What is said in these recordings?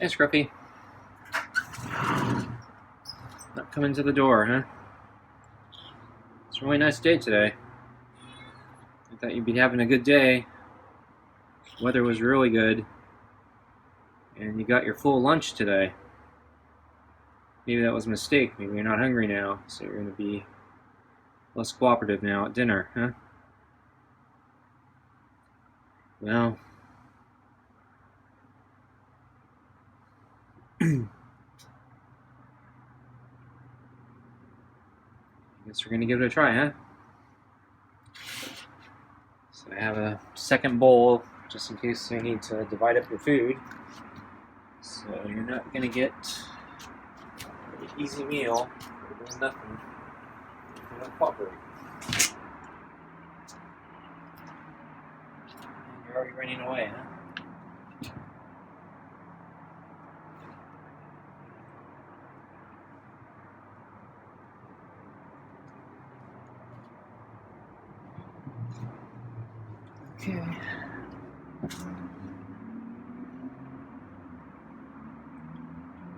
Hey, Scruffy. Not coming to the door, huh? It's a really nice day today. I thought you'd be having a good day. Weather was really good. And you got your full lunch today. Maybe that was a mistake. Maybe you're not hungry now, so you're going to be less cooperative now at dinner, huh? Well, I guess we're going to give it a try, huh? So I have a second bowl just in case you need to divide up your food. So you're not going to get an easy meal for doing nothing. You're not cooperating. You're already running away, huh? Okay.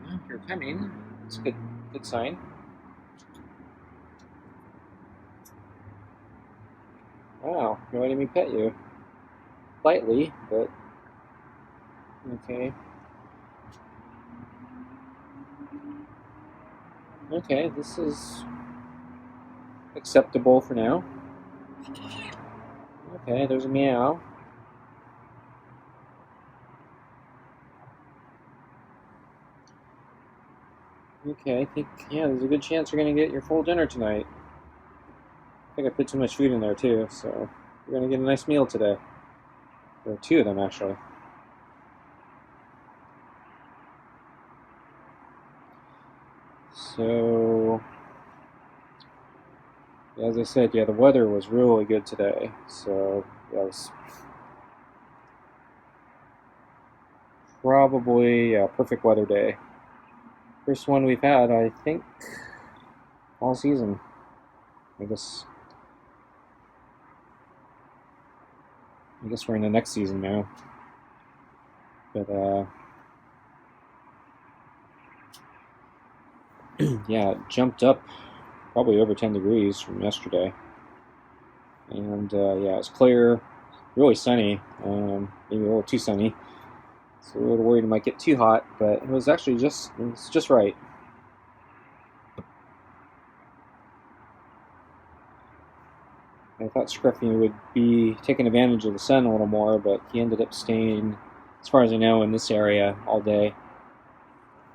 Well, you're coming. It's a good sign. Wow, you're letting me pet you. Lightly, but okay. Okay, this is acceptable for now. Okay, there's a meow. Okay, I think, yeah, there's a good chance you're going to get your full dinner tonight. I think I put too much food in there, too, so you're going to get a nice meal today. There are two of them, actually. So, as I said, yeah, the weather was really good today, so that was probably a perfect weather day. First one we've had, I think, all season. I guess we're in the next season now. But yeah, it jumped up probably over 10 degrees from yesterday. And yeah, it's clear, really sunny, maybe a little too sunny. So we're a little worried it might get too hot, but it was actually just right. I thought Scruffy would be taking advantage of the sun a little more, but he ended up staying, as far as I know, in this area all day.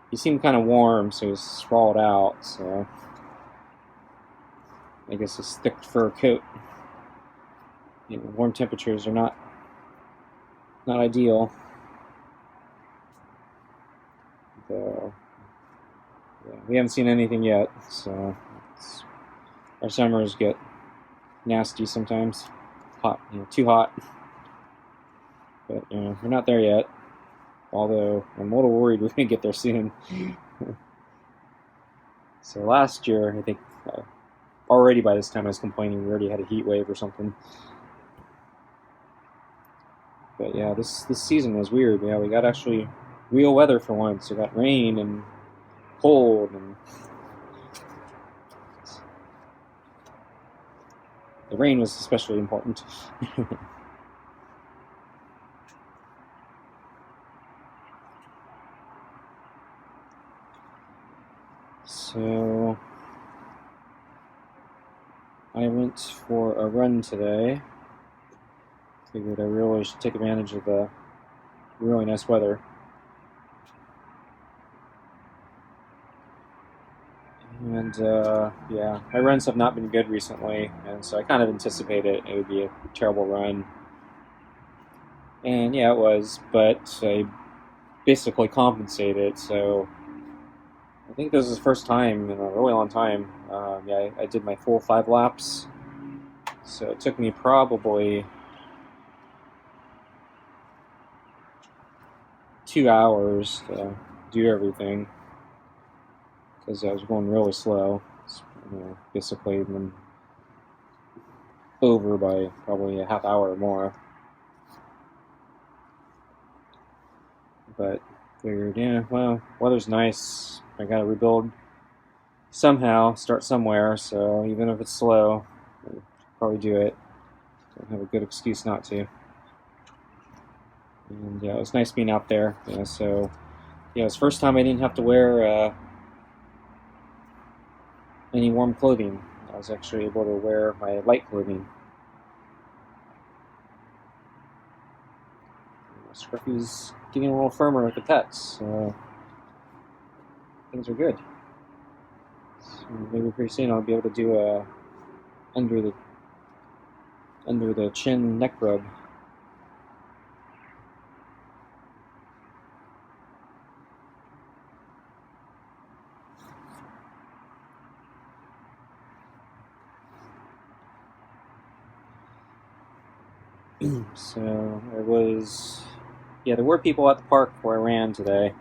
He seemed kind of warm, so he was sprawled out, so I guess his thick fur coat. You know, warm temperatures are not ideal. So, yeah, we haven't seen anything yet, so our summers get nasty sometimes. Hot, too hot. But we're not there yet. Although I'm a little worried we're going to get there soon. So last year, I think already by this time I was complaining we already had a heat wave or something. But yeah, this season was weird. Yeah, we got actually real weather for once. We got rain and cold, and the rain was especially important. So I went for a run today. Figured I really should take advantage of the really nice weather. And yeah, my runs have not been good recently, and so I kind of anticipated it would be a terrible run. And yeah, it was, but I basically compensated. So I think this is the first time in a really long time. Yeah, I did my full 5 laps. So it took me probably 2 hours to do everything because I was going really slow. Basically been over by probably a half hour or more. But Figured, yeah, well, weather's nice. I gotta rebuild somehow, start somewhere, so even if it's slow, I'll probably do it. Don't have a good excuse not to. And yeah, it was nice being out there. Yeah, so yeah, it was the first time I didn't have to wear any warm clothing. I was actually able to wear my light clothing. Scruffy's getting a little firmer with the pets, so things are good. So maybe pretty soon I'll be able to do a under the chin neck rub. So there was, yeah, there were people at the park where I ran today,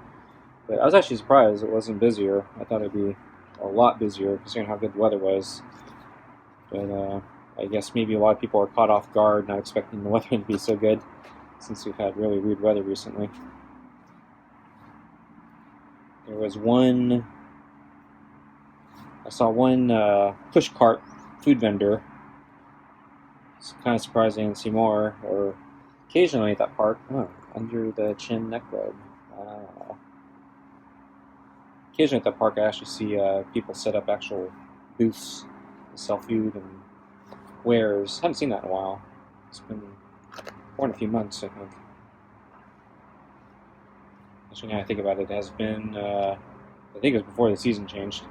but I was actually surprised it wasn't busier. I thought it'd be a lot busier considering how good the weather was. But I guess maybe a lot of people are caught off guard, not expecting the weather to be so good, since we've had really weird weather recently. There was one, I saw one push cart food vendor. It's kind of surprising I didn't see more, or occasionally at that park. Oh, under the chin neck rub. Occasionally at that park, I actually see people set up actual booths to sell food and wares. Haven't seen that in a while. It's been more than a few months, I think. Actually, now I think about it, it has been, I think it was before the season changed.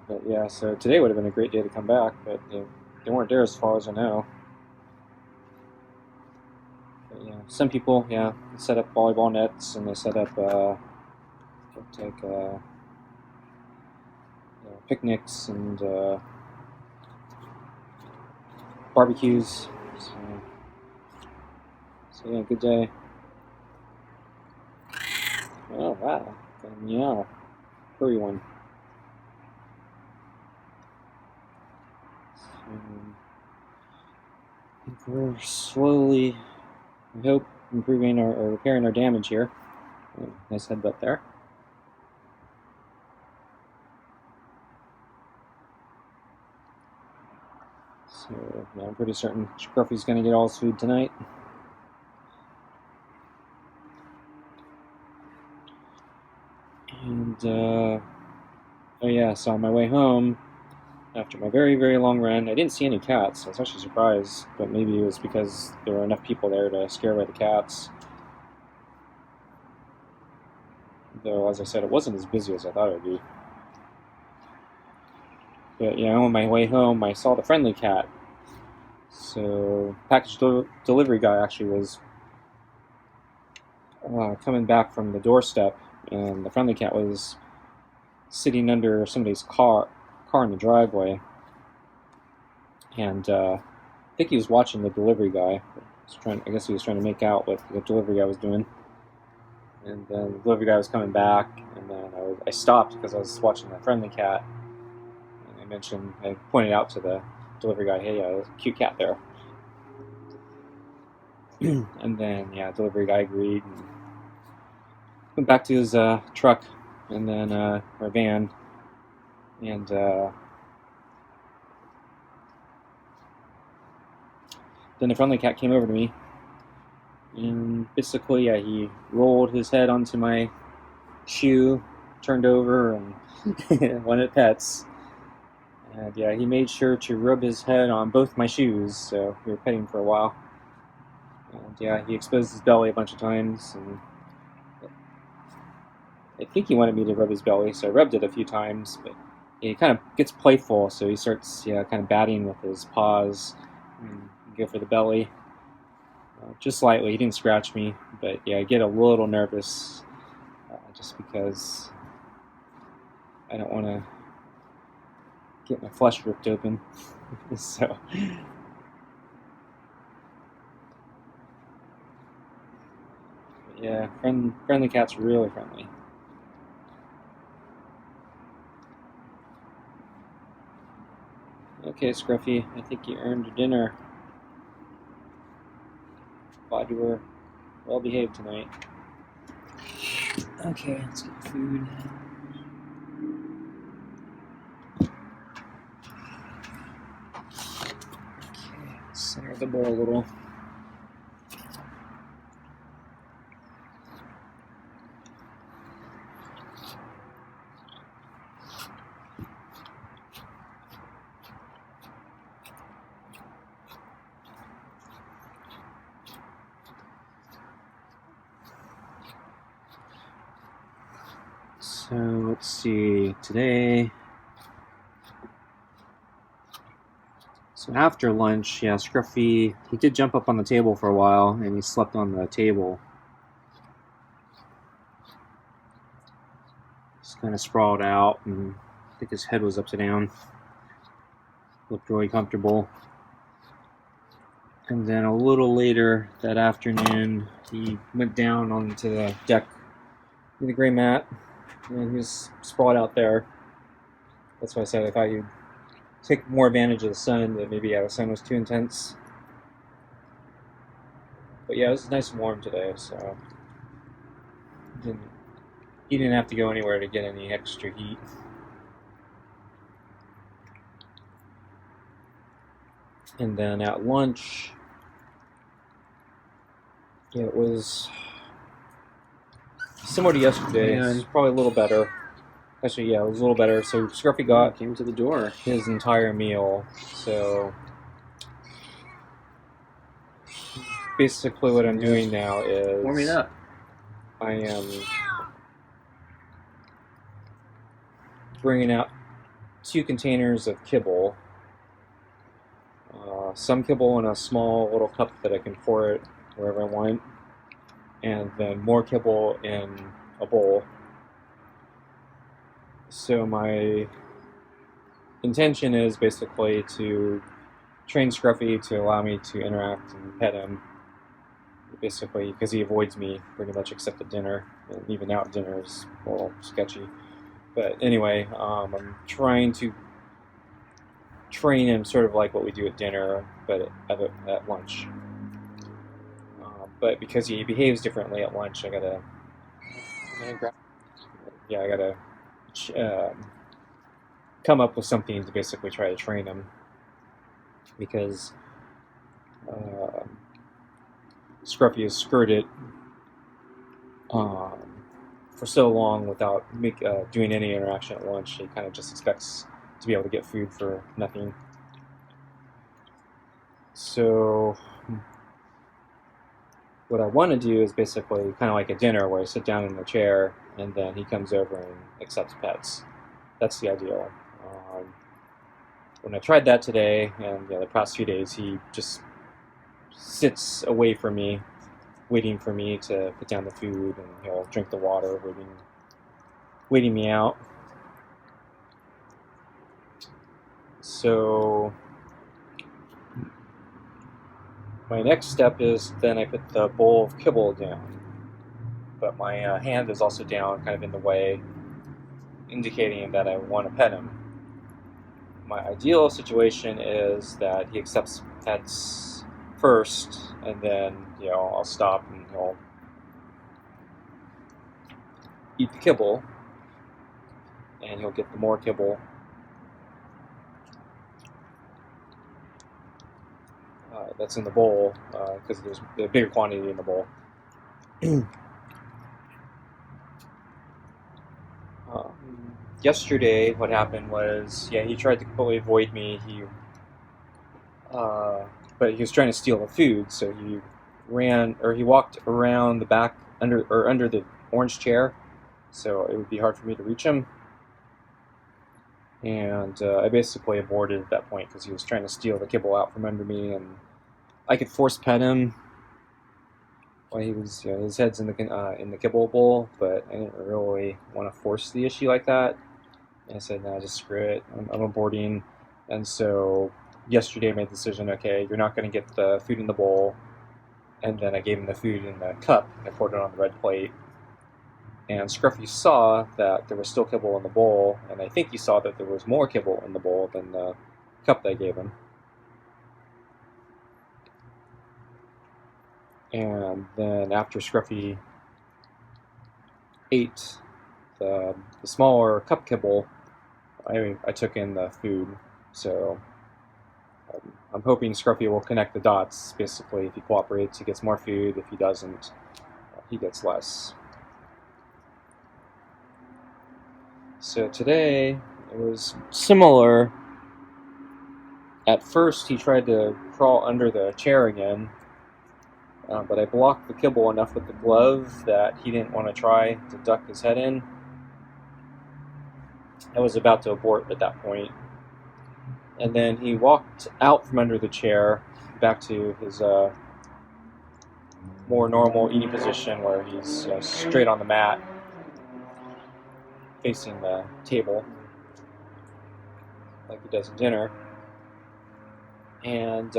But yeah, so today would have been a great day to come back, but they weren't there as far as I know. But yeah, some people, yeah, set up volleyball nets and they set up picnics and barbecues. So yeah, good day. Oh wow, got a meow, furry one. I think we're slowly, I hope, improving or repairing our damage here. Oh, nice headbutt there. So yeah, I'm pretty certain Scruffy's going to get all his food tonight. And oh yeah, so on my way home, after my very, very long run, I didn't see any cats. I was actually surprised, but maybe it was because there were enough people there to scare away the cats. Though, as I said, it wasn't as busy as I thought it would be. But yeah, on my way home, I saw the friendly cat. So, package delivery guy actually was coming back from the doorstep, and the friendly cat was sitting under somebody's car in the driveway. And I think he was watching the delivery guy. I guess he was trying to make out what the delivery guy was doing. And then the delivery guy was coming back, and then I stopped because I was watching the friendly cat. And I pointed out to the delivery guy, hey, there's a cute cat there. And then, yeah, the delivery guy agreed. And went back to his truck, and then our van. And then the friendly cat came over to me. And basically, yeah, he rolled his head onto my shoe, turned over, and wanted pets. And yeah, he made sure to rub his head on both my shoes, so we were petting for a while. And yeah, he exposed his belly a bunch of times, and I think he wanted me to rub his belly, so I rubbed it a few times, but he kind of gets playful, so he starts kind of batting with his paws and go for the belly. Just slightly, he didn't scratch me, but yeah, I get a little nervous just because I don't want to get my flesh ripped open. So yeah, friendly cat's really friendly. Okay, Scruffy, I think you earned your dinner. Glad you were well behaved tonight. Okay, let's get the food. Okay, center the bowl a little. So let's see, today, so after lunch, yeah, Scruffy, he did jump up on the table for a while, and he slept on the table. Just kind of sprawled out, and I think his head was upside down. Looked really comfortable. And then a little later that afternoon, he went down onto the deck with the gray mat, and he was sprawled out there. That's why I said I thought you'd take more advantage of the sun, that maybe the sun was too intense. But yeah, it was nice and warm today, so he didn't have to go anywhere to get any extra heat. And then at lunch, it was similar to yesterday, and probably a little better. Actually, yeah, it was a little better. So Scruffy came to the door his entire meal. So basically what I'm doing now is warming up. I am bringing out 2 containers of kibble. Some kibble in a small little cup that I can pour it wherever I want, and then more kibble in a bowl. So my intention is basically to train Scruffy to allow me to interact and pet him, basically because he avoids me pretty much except at dinner, and even now at dinner is a little sketchy. But anyway, I'm trying to train him sort of like what we do at dinner, but at lunch. But because he behaves differently at lunch, I gotta come up with something to basically try to train him, because Scruffy has skirted for so long without doing any interaction at lunch. He kind of just expects to be able to get food for nothing. So what I want to do is basically kind of like a dinner where I sit down in the chair and then he comes over and accepts pets. That's the ideal. When I tried that today, and the past few days, he just sits away from me, waiting for me to put down the food, and he'll drink the water, waiting me out. So my next step is then I put the bowl of kibble down, but my hand is also down, kind of in the way, indicating that I want to pet him. My ideal situation is that he accepts pets first, and then I'll stop and he'll eat the kibble, and he'll get the more kibble. That's in the bowl, because there's a bigger quantity in the bowl. Yesterday, what happened was, he tried to completely avoid me. But he was trying to steal the food, so he walked around the back under the orange chair, so it would be hard for me to reach him. And I basically aborted at that point because he was trying to steal the kibble out from under me, and I could force pet him while he was his head's in the kibble bowl, but I didn't really want to force the issue like that. And I said, "Nah, just screw it. I'm aborting." And so yesterday I made the decision, okay, you're not going to get the food in the bowl. And then I gave him the food in the cup. I poured it on the red plate. And Scruffy saw that there was still kibble in the bowl, and I think he saw that there was more kibble in the bowl than the cup that I gave him. And then after Scruffy ate the smaller cup kibble, I took in the food. So I'm hoping Scruffy will connect the dots. Basically, if he cooperates, he gets more food. If he doesn't, he gets less. So today, it was similar. At first, he tried to crawl under the chair again, but I blocked the kibble enough with the glove that he didn't want to try to duck his head in. I was about to abort at that point. And then he walked out from under the chair back to his more normal eating position where he's straight on the mat facing the table like he does in dinner. And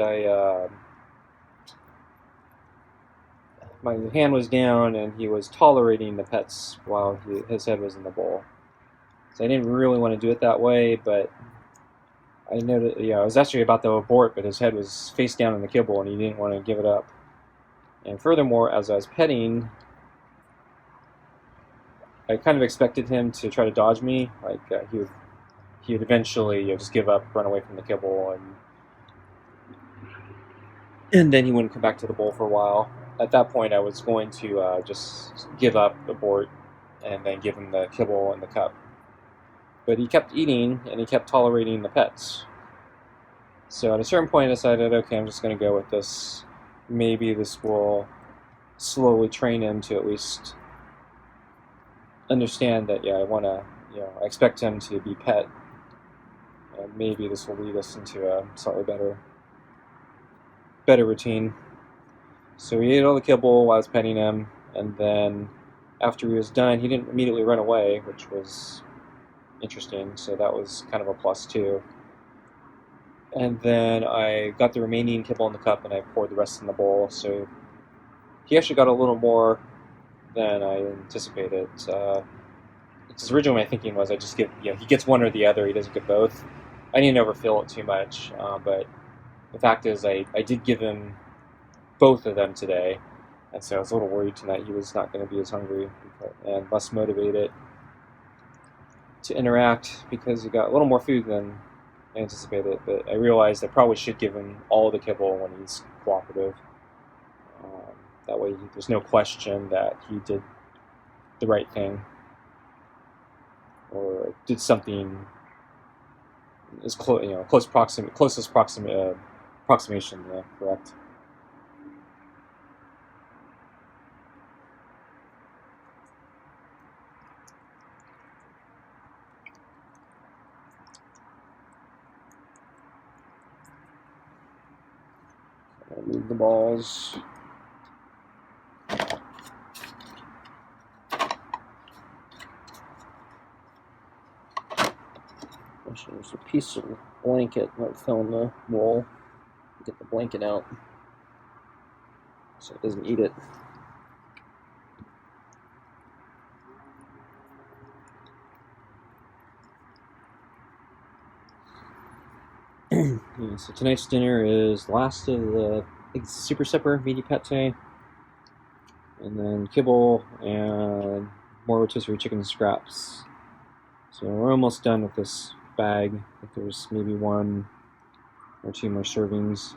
my hand was down and he was tolerating the pets while his head was in the bowl. So I didn't really want to do it that way, but I noticed, I was actually about to abort, but his head was face down in the kibble and he didn't want to give it up. And furthermore, as I was petting, I kind of expected him to try to dodge me. Like he would eventually just give up, run away from the kibble, and then he wouldn't come back to the bowl for a while. At that point, I was going to just give up, abort, and then give him the kibble and the cup. But he kept eating, and he kept tolerating the pets. So at a certain point, I decided, okay, I'm just going to go with this. Maybe this will slowly train him to at least understand that, I want to, I expect him to be pet. And maybe this will lead us into a slightly better routine. So he ate all the kibble while I was petting him, and then after he was done, he didn't immediately run away, which was interesting, so that was kind of a plus too. And then I got the remaining kibble in the cup and I poured the rest in the bowl, so he actually got a little more than I anticipated. Because originally my thinking was I just get, he gets one or the other, he doesn't get both. I didn't overfill it too much, but the fact is I did give him both of them today, and so I was a little worried tonight he was not going to be as hungry and less motivated to interact because he got a little more food than I anticipated, but I realized I probably should give him all the kibble when he's cooperative. That way there's no question that he did the right thing or did something as closest approximation, correct. Move the balls. There's a piece of blanket that fell in the bowl. Get the blanket out so it doesn't eat it. So tonight's dinner is last of the super supper meaty pate, and then kibble and more rotisserie chicken scraps. So we're almost done with this bag. I think there's maybe 1 or 2 more servings.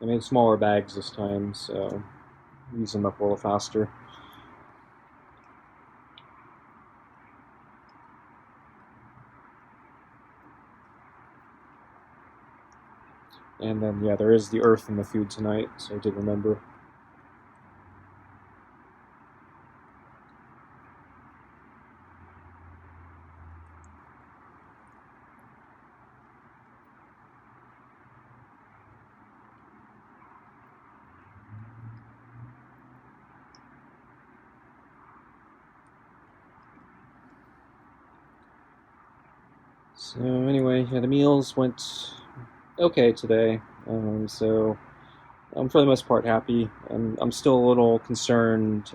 I made smaller bags this time, so use them up a little faster. And then, there is the earth in the food tonight, so I did remember. So anyway, the meals went okay today. So I'm for the most part happy. I'm still a little concerned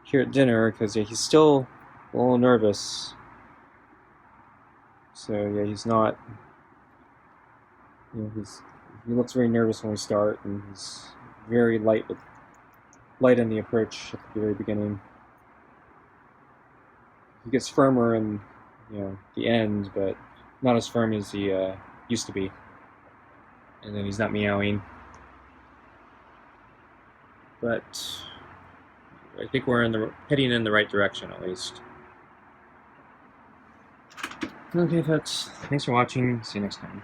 here at dinner because he's still a little nervous. So yeah, he's not. You know, he looks very nervous when we start, and he's very light in the approach at the very beginning. He gets firmer in the end, but not as firm as he used to be. And then he's not meowing. But I think we're heading in the right direction at least. Okay, folks. Thanks for watching. See you next time.